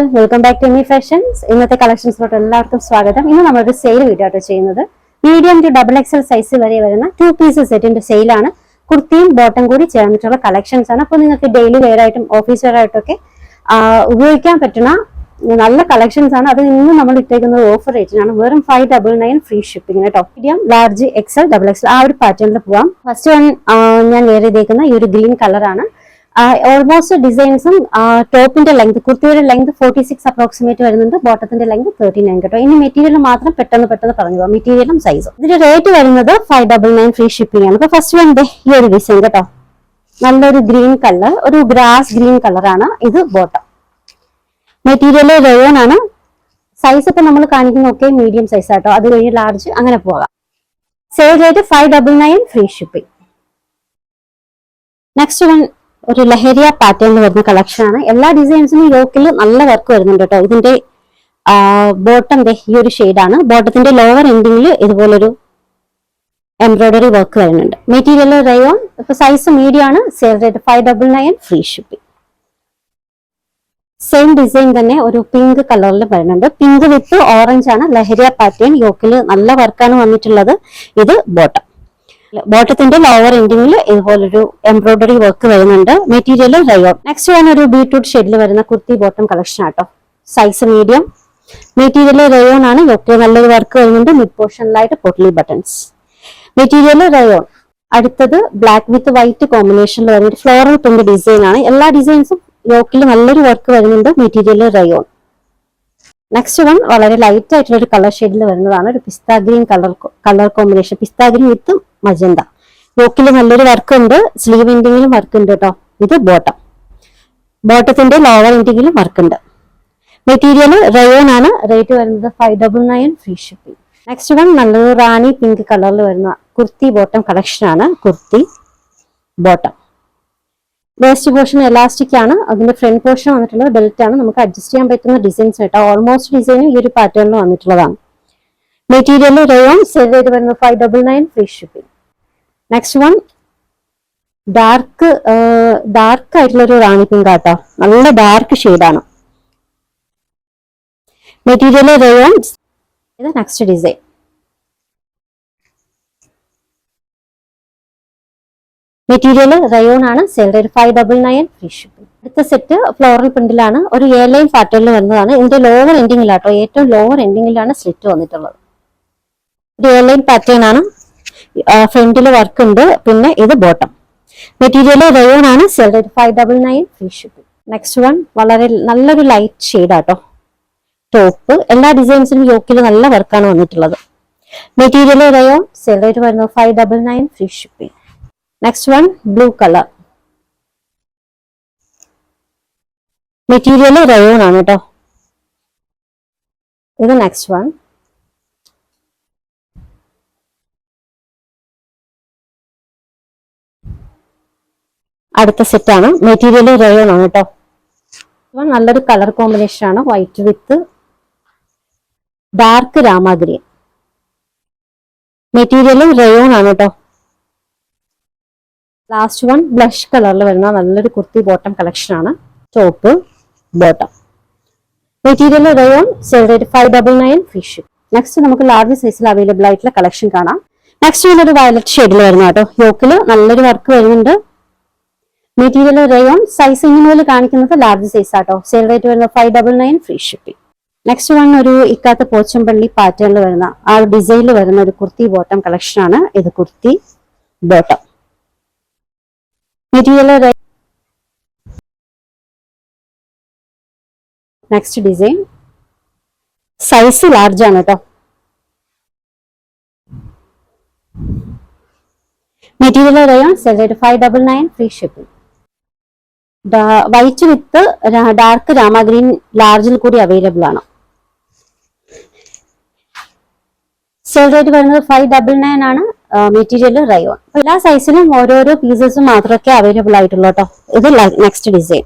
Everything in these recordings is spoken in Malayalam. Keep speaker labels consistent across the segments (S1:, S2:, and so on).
S1: all, welcome back to Me Fashions. ഇന്നത്തെ കളക്ഷൻസിലോട്ട് എല്ലാവർക്കും സ്വാഗതം. ഇന്ന് നമ്മളൊരു സെയിൽ വീഡിയോ ആയിട്ട് ചെയ്യുന്നത്. Medium to double XL size വരെ വരുന്ന 2 പീസ് സെറ്റിന്റെ സെയിലാണ്. കുർത്തിയും ബോട്ടം കൂടി ചേർന്നിട്ടുള്ള കളക്ഷൻസ് ആണ്. അപ്പോൾ നിങ്ങൾക്ക് ഡെയിലി വെയർ ആയിട്ടും ഓഫീസ് വെയർ ആയിട്ടും ഒക്കെ ഉപയോഗിക്കാൻ പറ്റുന്ന നല്ല കളക്ഷൻസ് ആണ്. അത് ഇന്ന് നമ്മൾ ഇട്ടേക്കുന്നത് ഓഫർ റേറ്റിനാണ്. വെറും 599 ഫ്രീ ഷിപ്പിംഗ് കേട്ടോ. Medium, large, XL, double XL ആ ഒരു പാറ്റേണിൽ പോവാം. ഫസ്റ്റ് വൺ ഞാൻ വെയർ ചെയ്തേക്കുന്ന ഈ ഒരു ഗ്രീൻ കളറാണ്. ഓൾമോസ്റ്റ് ഡിസൈൻസും ടോപ്പിന്റെ ലെങ്ത്, കുർത്തിയുടെ ലെങ്ത് 46 അപ്രോക്സിമേറ്റ് വരുന്നുണ്ട്. ബോട്ടത്തിന്റെ ലെങ്ത് 39 കേട്ടോ. ഇനി മെറ്റീരിയൽ മാത്രം പെട്ടെന്ന് പറഞ്ഞു പോകാം, മെറ്റീരിയലും സൈസും. ഇതിന്റെ റേറ്റ് വരുന്നത് 599 ഫ്രീ ഷിപ്പിംഗ് ആണ്. അപ്പൊ ഫസ്റ്റ് വൺ ഈ ഒരു ഡിസൈൻ കേട്ടോ, നല്ലൊരു ഗ്രീൻ കളർ, ഒരു ഗ്രാസ് ഗ്രീൻ കളറാണ്. ഇത് ബോട്ടം. മെറ്റീരിയൽ റയോൺ ആണ്. സൈസ് ഇപ്പൊ നമ്മൾ കാണിക്കുന്ന ഒക്കെ മീഡിയം സൈസ് ആട്ടോ. അത് കഴിഞ്ഞ് ലാർജ് അങ്ങനെ പോകാം. Sale rate 599 free shipping. Next one ഒരു ലഹരിയ പാറ്റേണിൽ വരുന്ന കളക്ഷൻ ആണ്. എല്ലാ ഡിസൈൻസിനും യോക്കിൽ നല്ല വർക്ക് വരുന്നുണ്ട് കേട്ടോ. ഇതിന്റെ ബോട്ടം ഈ ഒരു ഷെയ്ഡാണ്. ബോട്ടത്തിന്റെ ലോവർ എൻഡിങ്ങിൽ ഇതുപോലൊരു എംബ്രോയിഡറി വർക്ക് വരുന്നുണ്ട്. Material rayon. ഇപ്പൊ സൈസ് മീഡിയം ആണ്. Sale rate 599 free shipping. Same design തന്നെ ഒരു പിങ്ക് കളറിൽ വരുന്നുണ്ട്. പിങ്ക് വിത്ത് ഓറഞ്ച് ആണ്. ലഹരിയ പാറ്റേൺ. യോക്കിൽ നല്ല വർക്കാണ് വന്നിട്ടുള്ളത്. ഇത് ബോട്ടം. ബോട്ടത്തിന്റെ ലോവർ എൻഡിങ്ങിൽ ഇതുപോലൊരു എംബ്രോയിഡറി വർക്ക് വരുന്നുണ്ട്. Material rayon. നെക്സ്റ്റ് വൺ ഒരു ബീട്രൂട്ട് ഷെയ്ഡിൽ വരുന്ന കുർത്തി ബോട്ടം കളക്ഷൻ ആട്ടോ. Size medium. മെറ്റീരിയൽ റയോൺ ആണ്. യോക്കിൽ നല്ലൊരു വർക്ക് വരുന്നുണ്ട്. മിഡ് പോർഷനിലായിട്ട് പൊട്ട്ലി ബട്ടൺസ്. Material rayon. അടുത്തത് ബ്ലാക്ക് വിത്ത് വൈറ്റ് കോമ്പിനേഷനിൽ വരുന്ന ഫ്ലോറൽ പ്രിന്റ് ഡിസൈൻ ആണ്. എല്ലാ ഡിസൈൻസും യോക്കിൽ നല്ലൊരു വർക്ക് വരുന്നുണ്ട്. Material rayon. നെക്സ്റ്റ് വൺ വളരെ ലൈറ്റ് ആയിട്ടുള്ള ഒരു കളർ ഷെയ്ഡിൽ വരുന്നതാണ്. ഒരു pista green colour combination. Pista green with magenta. യോക്കിൽ നല്ലൊരു വർക്ക് ഉണ്ട്. സ്ലീവ് എൻഡിങ്ങിലും വർക്ക് ഉണ്ട് കേട്ടോ. ഇത് ബോട്ടം. ബോട്ടത്തിന്റെ ലോവർ എൻഡിങ്ങിലും വർക്ക് ഉണ്ട്. മെറ്റീരിയൽ റയോൺ ആണ്. റേറ്റ് വരുന്നത് 599 ഫ്രീ ഷിപ്പിംഗ്. നെക്സ്റ്റ് വൺ നല്ലൊരു റാണി പിങ്ക് കളറിൽ വരുന്ന കുർത്തി ബോട്ടം കളക്ഷൻ ആണ്. Kurti bottom. Waste portion elastic ആണ്. അതിന്റെ ഫ്രണ്ട് പോർഷൻ വന്നിട്ടുള്ളത് ബെൽറ്റ് ആണ്. നമുക്ക് അഡ്ജസ്റ്റ് ചെയ്യാൻ പറ്റുന്ന ഡിസൈൻസ് കേട്ടോ. ഓൾമോസ്റ്റ് ഡിസൈനും ഈ ഒരു പാറ്റേണിൽ വന്നിട്ടുള്ളതാണ്. Material rayon. സെയിൽ റേറ്റ് വരുന്നത് 599 free shipping. Next one dark ആയിട്ടുള്ള ഒരു റാണി പിങ്ക് ആട്ടോ. നല്ല ഡാർക്ക് ഷെയ്ഡാണ്. Material rayon. ഇത് നെക്സ്റ്റ് ഡിസൈൻ. മെറ്റീരിയൽ റയോൺ ആണ്. Sale rate 599 free shipping. അടുത്ത സെറ്റ് ഫ്ലോറൽ പ്രിന്റിലാണ്. ഒരു എ ലൈൻ പാറ്റേണിൽ വരുന്നതാണ്. ഇതിന്റെ ലോവർ എൻഡിങ്ങിലാട്ടോ, ഏറ്റവും ലോവർ എൻഡിങ്ങിലാണ് സ്ലിറ്റ് വന്നിട്ടുള്ളത്. ഒരു എ ലൈൻ പാറ്റേൺ ആണ്. ഫ്രണ്ടിൽ വർക്ക് ഉണ്ട്. പിന്നെ ഇത് ബോട്ടം. മെറ്റീരിയൽ റയോൺ ആണ്. Sale rate 599 free shipping. Next one വളരെ നല്ലൊരു ലൈറ്റ് ഷെയ്ഡ് ആട്ടോ. ടോപ്പ്. എല്ലാ ഡിസൈൻസിനും യോക്കിൽ നല്ല വർക്കാണ് വന്നിട്ടുള്ളത്. Material rayon. സെയിൽ റേറ്റ് വരുന്നത് 599 free shipping. Next one blue colour. Material rayon ആണ് കേട്ടോ. ഇത് നെക്സ്റ്റ് വൺ. അടുത്ത സെറ്റ് ആണ്. മെറ്റീരിയൽ റയോൺ ആണ് കേട്ടോ. നല്ലൊരു കളർ കോമ്പിനേഷൻ ആണ്. White with dark rama green. Material rayon ആണ് കേട്ടോ. ലാസ്റ്റ് വൺ ബ്ലഷ് കളറിൽ വരുന്ന നല്ലൊരു കുർത്തി ബോട്ടം കളക്ഷൻ ആണ്. Top bottom. Material rayon. Sale rate 599 free ship. Next നമുക്ക് ലാർജ് സൈസിൽ അവൈലബിൾ ആയിട്ടുള്ള കളക്ഷൻ കാണാം. നെക്സ്റ്റ് ഒരു വയലറ്റ് ഷെയ്ഡിൽ വരുന്ന കേട്ടോ. യോക്കിൽ നല്ലൊരു വർക്ക് വരുന്നുണ്ട്. Material rayon. സൈസ് ഇനി മുതൽ കാണിക്കുന്നത് ലാർജ് സൈസ് ആട്ടോ. സെയിൽ റേറ്റ് വരുന്നത് 599 ഫ്രീ ഷിപ്പിംഗ്. നെക്സ്റ്റ് വൺ ഒരു ഇക്കാത്ത പോച്ചമ്പള്ളി പാറ്റേണിൽ വരുന്ന ആ ഡിസൈനിൽ വരുന്ന ഒരു കുർത്തി ബോട്ടം കളക്ഷൻ ആണ്. ഇത് kurti bottom. Material next design. Size large ആണ് കേട്ടോ. Material rayon. Sale rate 599 free shipping. White with dark rama green ലാർജിൽ കൂടി അവൈലബിൾ ആണ്. സെയിൽ റേറ്റ് വരുന്നത് 599 ആണ്. Material rayon. എല്ലാ സൈസിലും ഓരോരോ പീസസും മാത്രമൊക്കെ അവൈലബിൾ ആയിട്ടുള്ളൂ കേട്ടോ. ഇത് നെക്സ്റ്റ് ഡിസൈൻ.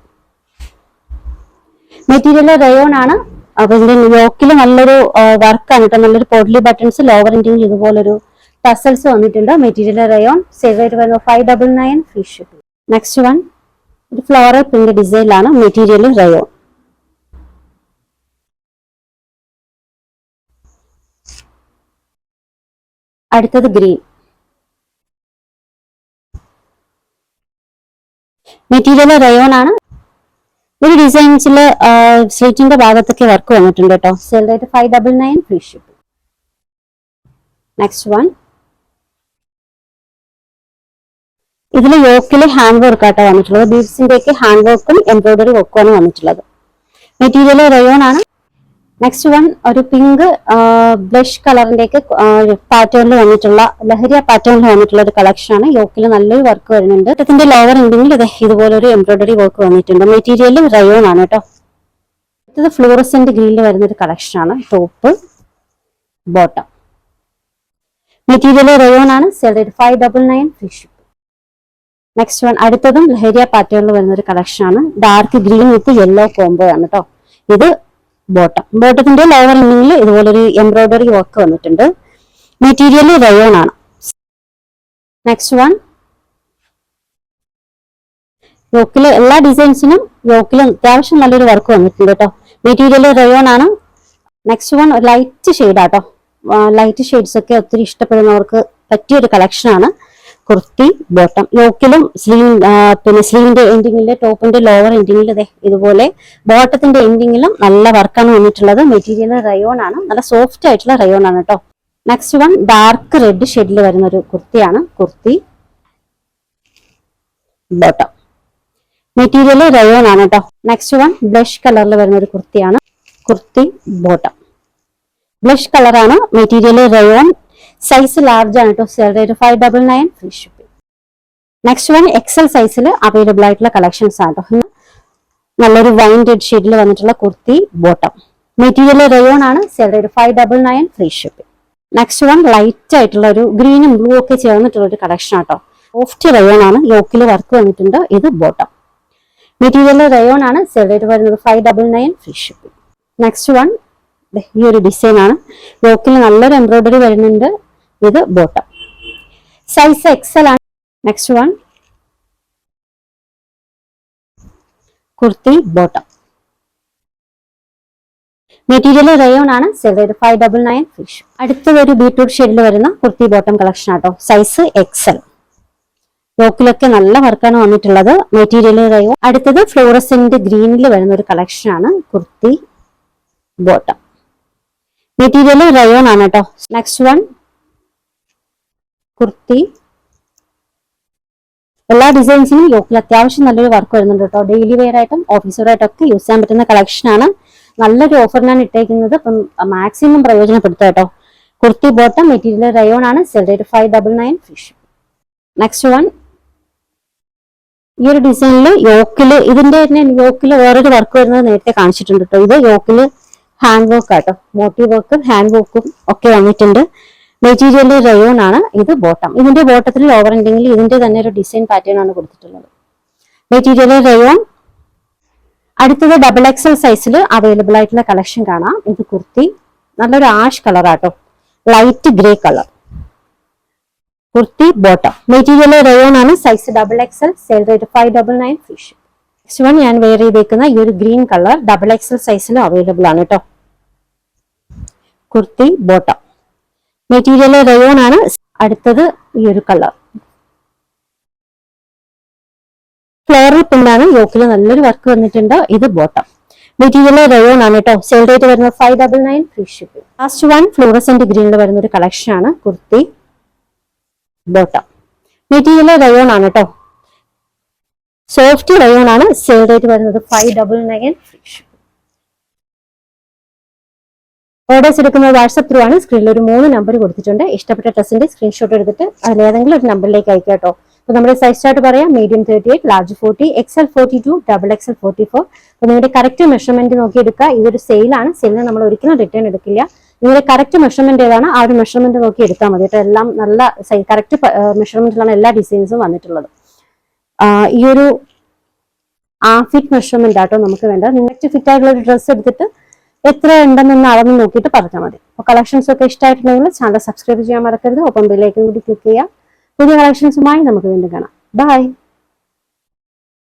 S1: മെറ്റീരിയൽ റയോൺ ആണ്. അപ്പൊ ഇതിന്റെ യോക്കിൽ നല്ലൊരു വർക്കാണ് കേട്ടോ. നല്ലൊരു പോട്ട്ലി ബട്ടൺസ്. ലോവർ എൻഡിങ്ങിൽ ഇതുപോലൊരു ടസൽസ് വന്നിട്ടുണ്ട്. Material rayon. സെയിൽ റേറ്റ് വരുന്നത് 599 ഫ്രീ ഷിപ്പിംഗ്. നെക്സ്റ്റ് വൺ ഒരു ഫ്ലോറൽ പ്രിന്റ് ഡിസൈനിലാണ്. Material rayon. അടുത്തത് ഗ്രീൻ. മെറ്റീരിയൽ റയോൺ ആണ്. ഒരു ഡിസൈൻസിൽ സ്ലീറ്റിന്റെ ഭാഗത്തൊക്കെ വർക്ക് വന്നിട്ടുണ്ട് കേട്ടോ. Sale rate 599 free ship. Next one, ഇതിൽ യോക്കില് ഹാൻഡ് വർക്ക് ആട്ടോ വന്നിട്ടുള്ളത്. ബീഡ്സിന്റെ ഒക്കെ ഹാൻഡ് വർക്കും എംബ്രോയിഡറി വർക്കുമാണ് വന്നിട്ടുള്ളത്. മെറ്റീരിയൽ റയോൺ ആണ്. നെക്സ്റ്റ് വൺ, ഒരു പിങ്ക് ബ്ലഷ് കളറിന്റെ ഒക്കെ പാറ്റേണിൽ വന്നിട്ടുള്ള ലഹരിയ പാറ്റേണിൽ വന്നിട്ടുള്ള ഒരു കളക്ഷൻ ആണ്. യോക്കിൽ നല്ലൊരു വർക്ക് വരുന്നുണ്ട്. ഇതിന്റെ ലോവർ എൻഡിങ്ങിൽ ഇതുപോലെ ഒരു എംബ്രോയിഡറി വർക്ക് വന്നിട്ടുണ്ട്. മെറ്റീരിയൽ റയോൺ ആണ് കേട്ടോ. ഇത് ഫ്ലൂറസെന്റ് ഗ്രീനിൽ വരുന്ന ഒരു കളക്ഷൻ ആണ്. Top bottom. മെറ്റീരിയൽ റയോൺ ആണ്. Sale rate 599 free ship. Next one, അടുത്തതും ലഹരിയ പാറ്റേണിൽ വരുന്ന ഒരു കളക്ഷൻ ആണ്. ഡാർക്ക് ഗ്രീൻ വിത്ത് യെല്ലോ കോംബോ ആണ് കേട്ടോ. ഇത് ബോട്ടം. ബോട്ടത്തിന്റെ ലോവർ എൻഡിങ്ങിൽ ഇതുപോലൊരു എംബ്രോയിഡറി വർക്ക് വന്നിട്ടുണ്ട്. മെറ്റീരിയൽ റയോൺ ആണ്. നെക്സ്റ്റ് വൺ, യോക്കില് എല്ലാ ഡിസൈൻസിനും യോക്കിലും അത്യാവശ്യം നല്ലൊരു വർക്ക് വന്നിട്ടുണ്ട് കേട്ടോ. മെറ്റീരിയൽ റയോൺ ആണ്. നെക്സ്റ്റ് വൺ, ലൈറ്റ് ഷെയ്ഡ് ആട്ടോ. ലൈറ്റ് ഷെയ്ഡ്സ് ഒക്കെ ഒത്തിരി ഇഷ്ടപ്പെടുന്നവർക്ക് പറ്റിയൊരു കളക്ഷൻ ആണ്. കുർത്തി ബോട്ടം. യോക്കിലും പിന്നെ സ്ലീവിന്റെ എൻഡിങ്ങില്, ടോപ്പിന്റെ ലോവർ എൻഡിങ്ങിൽ ഇതുപോലെ ബോട്ടത്തിന്റെ എൻഡിങ്ങിലും നല്ല വർക്കാണ് വന്നിട്ടുള്ളത്. മെറ്റീരിയൽ റയോൺ ആണ്. നല്ല സോഫ്റ്റ് ആയിട്ടുള്ള റയോൺ ആണ് കേട്ടോ. നെക്സ്റ്റ് വൺ, ഡാർക്ക് റെഡ് ഷെയ്ഡിൽ വരുന്ന ഒരു കുർത്തിയാണ്. കുർത്തി ബോട്ടം. മെറ്റീരിയൽ റയോൺ ആണ് കേട്ടോ. നെക്സ്റ്റ് വൺ, ബ്ലഷ് കളറിൽ വരുന്ന ഒരു കുർത്തിയാണ്. കുർത്തി ബോട്ടം. ബ്ലഷ് കളറാണ്. Material rayon. സൈസ് ലാർജ് ആണ് കേട്ടോ. Sale rate 599 free shipping. Next one, XL സൈസിൽ അവൈലബിൾ ആയിട്ടുള്ള കളക്ഷൻസ് ആണ് കേട്ടോ. നല്ലൊരു വൈൻ റെഡ് ഷെയ്ഡിൽ വന്നിട്ടുള്ള കുർത്തി ബോട്ടം. മെറ്റീരിയൽ റയോൺ ആണ്. Sale rate 599 free shipping. Next one, light ആയിട്ടുള്ള ഒരു ഗ്രീനും ബ്ലൂ ഒക്കെ ചേർന്നിട്ടുള്ള ഒരു കളക്ഷൻ ആട്ടോ. സോഫ്റ്റ് റയോൺ ആണ്. യോക്കിൽ വർക്ക് വന്നിട്ടുണ്ട്. ഇത് ബോട്ടം. മെറ്റീരിയൽ റയോൺ ആണ്. സെയിൽ റേറ്റ് വരുന്നത് 599 ഫ്രീ ഷിപ്പിംഗ്. നെക്സ്റ്റ് വൺ, ഈ ഒരു ഡിസൈൻ ആണ്. യോക്കിൽ നല്ലൊരു എംബ്രോയിഡറി വരുന്നുണ്ട്. ഇത് ബോട്ടം. സൈസ് എക്സൽ ആണ്. Next one, kurti bottom. Material rayon ആണ്. Sale rate 599 free ship. അടുത്തത് ഒരു ബീട്രൂട്ട് ഷെയ്ഡിൽ വരുന്ന കുർത്തി ബോട്ടം കളക്ഷൻ ആട്ടോ. Size XL. യോക്കിലൊക്കെ നല്ല വർക്കാണ് വന്നിട്ടുള്ളത്. Material rayon. അടുത്തത് ഫ്ലോറസെന്റ് ഗ്രീനിൽ വരുന്ന ഒരു കളക്ഷൻ ആണ്. കുർത്തി ബോട്ടം. മെറ്റീരിയൽ റയോൺ ആണ് കേട്ടോ. Next one, kurti. എല്ലാ ഡിസൈൻസിനും യോക്കിൽ അത്യാവശ്യം നല്ലൊരു വർക്ക് വരുന്നുണ്ട് കേട്ടോ. ഡെയിലി വെയർ ആയിട്ടും ഓഫീസ് വെയർ ആയിട്ടും ഒക്കെ യൂസ് ചെയ്യാൻ പറ്റുന്ന കളക്ഷൻ ആണ്. നല്ലൊരു ഓഫറിനാണ് ഇട്ടേക്കുന്നത്. അപ്പം മാക്സിമം പ്രയോജനപ്പെടുത്തുക കേട്ടോ. കുർത്തി ബോട്ടം. മെറ്റീരിയൽ റയോൺ ആണ്. Sale rate 599 free ship. Next one, ഈ ഒരു ഡിസൈനിൽ യോക്കില് ഇതിന്റെ തന്നെ യോക്കില് വേറൊരു വർക്ക് വരുന്നത് നേരത്തെ കാണിച്ചിട്ടുണ്ട് കേട്ടോ. ഇത് യോക്കില് ഹാൻഡ് വർക്ക് ആട്ടോ. മോട്ടീവ് വർക്കും ഹാൻഡ് വർക്കും ഒക്കെ വന്നിട്ടുണ്ട്. മെറ്റീരിയൽ റയോൺ ആണ്. ഇത് ബോട്ടം. ഇതിന്റെ ബോട്ടത്തിൽ ലോവർ എൻഡിങ്ങിൽ ഇതിന്റെ തന്നെ ഒരു ഡിസൈൻ പാറ്റേൺ ആണ് കൊടുത്തിട്ടുള്ളത്. Material rayon. അടുത്തത് ഡബിൾ എക്സൽ സൈസിൽ അവൈലബിൾ ആയിട്ടുള്ള കളക്ഷൻ കാണാം. ഇത് കുർത്തി. നല്ലൊരു ആഷ് കളർ ആട്ടോ. Light grey colour. Kurti bottom. Material rayon ആണ്. Size double XL. Sale rate 599 free ship. Next one, ഞാൻ വെയർ ചെയ്തേക്കുന്ന ഈ ഒരു ഗ്രീൻ കളർ ഡബിൾ എക്സൽ സൈസിൽ അവൈലബിൾ ആണ് കേട്ടോ. കുർത്തി ബോട്ടം. മെറ്റീരിയൽ റയോൺ ആണ്. അടുത്തത് ഈ ഒരു കളർ ഫ്ലോറൽ പ്രിന്റാണ്. യോക്കിൽ നല്ലൊരു വർക്ക് വന്നിട്ടുണ്ട്. ഇത് ബോട്ടം. മെറ്റീരിയൽ റയോൺ ആണ് കേട്ടോ. സെയിൽ റേറ്റ് വരുന്നത് 599 free shipping. Last one, fluorescent ഗ്രീനിൽ വരുന്ന ഒരു കളക്ഷൻ ആണ്. കുർത്തി ബോട്ടം. മെറ്റീരിയൽ റയോൺ ആണ് കേട്ടോ. സോഫ്റ്റ് റയോൺ ആണ്. സെയിൽ റേറ്റ് വരുന്നത് 599 ഫ്രീ ഷിപ്പിംഗ്. ഓർഡേഴ്സ് എടുക്കുന്നത് വാട്സ്ആപ്പ് ത്രൂ ആണ്. സ്ക്രീനിൽ ഒരു 3 നമ്പർ കൊടുത്തിട്ടുണ്ട്. ഇഷ്ടപ്പെട്ട ഡ്രസ്സിന്റെ സ്ക്രീൻഷോട്ട് എടുത്തിട്ട് അതിലേതെങ്കിലും ഒരു നമ്പറിലേക്ക് അയക്കാം കേട്ടോ. അപ്പൊ നമ്മുടെ സൈസ് ചാർട്ട് പറയാം. Medium 38, large 40, XL 42, double XL 44. അപ്പൊ നിങ്ങളുടെ കറക്റ്റ് മെഷർമെന്റ് നോക്കി എടുക്കുക. ഇതൊരു സെയിലാണ്. സെയിലിന് നമ്മൾ ഒരിക്കലും റിട്ടേൺ എടുക്കില്ല. നിങ്ങളുടെ കറക്റ്റ് മെഷർമെന്റ് ഏതാണ് ആ ഒരു മെഷർമെന്റ് നോക്കി എടുത്താൽ മതി കേട്ടോ. എല്ലാം നല്ല കറക്റ്റ് മെഷർമെന്റിലാണ് എല്ലാ ഡിസൈൻസും വന്നിട്ടുള്ളത്. ഈ ഒരു ഫിറ്റ് മെഷർമെന്റ് ആട്ടോ നമുക്ക് വേണ്ടത്. നിങ്ങൾക്ക് ഫിറ്റ് ആയിട്ടുള്ള ഒരു ഡ്രസ്സ് എടുത്തിട്ട് എത്ര ഉണ്ടെന്ന് അളന്ന് നോക്കിയിട്ട് പറഞ്ഞാൽ മതി. അപ്പോൾ കളക്ഷൻസ് ഒക്കെ ഇഷ്ടമായിട്ടുണ്ടെങ്കിൽ ചാനൽ സബ്സ്ക്രൈബ് ചെയ്യാൻ മറക്കരുത്. ഒപ്പം ബെല്ലൈക്കൺ കൂടി ക്ലിക്ക് ചെയ്യുക. പുതിയ കളക്ഷൻസുമായി നമുക്ക് വീണ്ടും കാണാം. ബൈ.